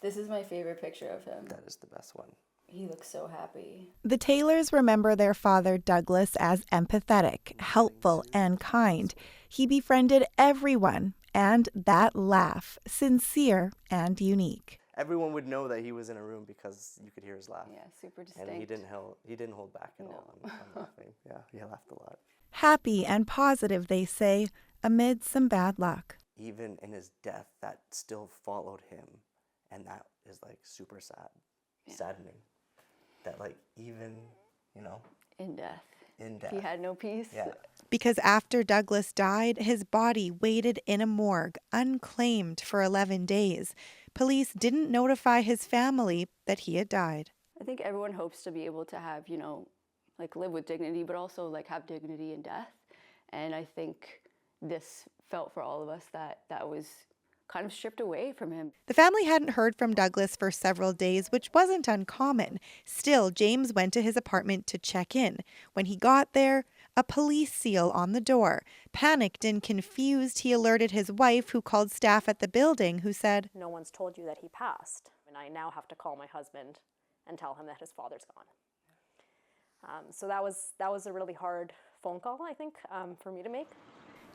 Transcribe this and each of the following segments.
This is my favorite picture of him. That is the best one. He looks so happy. The Taylors remember their father, Douglas, as empathetic, helpful, and kind. He befriended everyone, and that laugh, sincere and unique. Everyone would know that he was in a room because you could hear his laugh. Yeah, super distinct. And he didn't hold back at all on laughing. Yeah, he laughed a lot. Happy and positive, they say, amid some bad luck. Even in his death, that still followed him. And that is like super saddening. That like even, In death. in death. He had no peace. Yeah. Because after Douglas died, his body waited in a morgue, unclaimed for 11 days. Police didn't notify his family that he had died. I think everyone hopes to be able to have, live with dignity, but also have dignity in death. And I think this felt for all of us that was kind of stripped away from him. The family hadn't heard from Douglas for several days, which wasn't uncommon. Still, James went to his apartment to check in. When he got there, a police seal on the door. Panicked and confused, he alerted his wife, who called staff at the building, who said, "No one's told you that he passed, and I now have to call my husband and tell him that his father's gone." So that was a really hard phone call, I think, for me to make.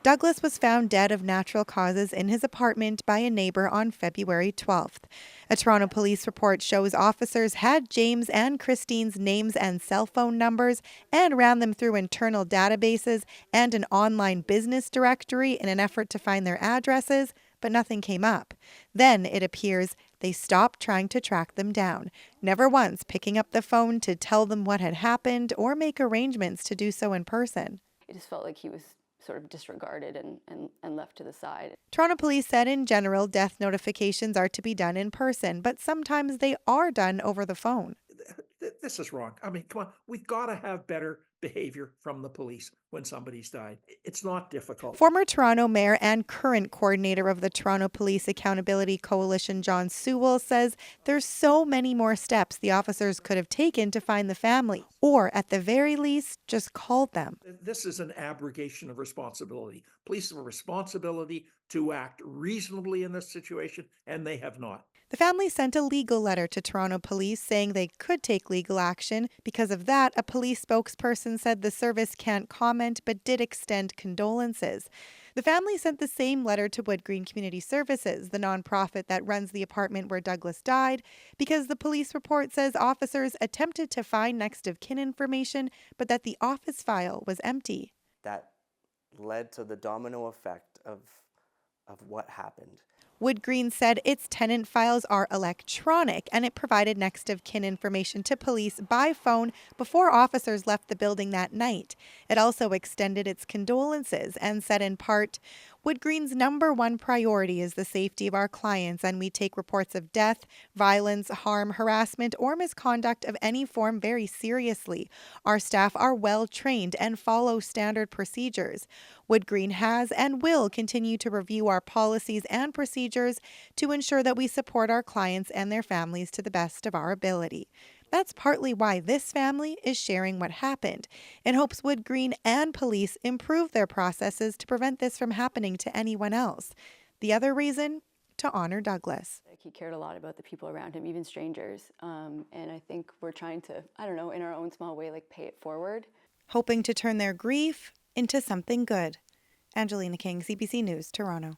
Douglas was found dead of natural causes in his apartment by a neighbor on February 12th. A Toronto police report shows officers had James and Christine's names and cell phone numbers and ran them through internal databases and an online business directory in an effort to find their addresses, but nothing came up. Then, it appears, they stopped trying to track them down, never once picking up the phone to tell them what had happened or make arrangements to do so in person. It just felt like he was sort of disregarded and left to the side. Toronto police said in general, death notifications are to be done in person, but sometimes they are done over the phone. This is wrong. I mean, come on, we've got to have better behavior from the police when somebody's died. It's not difficult. Former Toronto mayor and current coordinator of the Toronto Police Accountability Coalition, John Sewell, says there's so many more steps the officers could have taken to find the family, or at the very least, just called them. This is an abrogation of responsibility. Police have a responsibility to act reasonably in this situation, and they have not. The family sent a legal letter to Toronto police saying they could take legal action. Because of that, a police spokesperson said the service can't comment but did extend condolences. The family sent the same letter to Wood Green Community Services, the nonprofit that runs the apartment where Douglas died, because the police report says officers attempted to find next of kin information, but that the office file was empty. That led to the domino effect of what happened. Wood Green said its tenant files are electronic, and it provided next of kin information to police by phone before officers left the building that night. It also extended its condolences and said in part, Wood Green's #1 priority is the safety of our clients, and we take reports of death, violence, harm, harassment, or misconduct of any form very seriously. Our staff are well trained and follow standard procedures. Wood Green has and will continue to review our policies and procedures to ensure that we support our clients and their families to the best of our ability. That's partly why this family is sharing what happened, in hopes Wood Green and police improve their processes to prevent this from happening to anyone else. The other reason? To honor Douglas. He cared a lot about the people around him, even strangers. And I think we're trying to, in our own small way, pay it forward. Hoping to turn their grief into something good. Angelina King, CBC News, Toronto.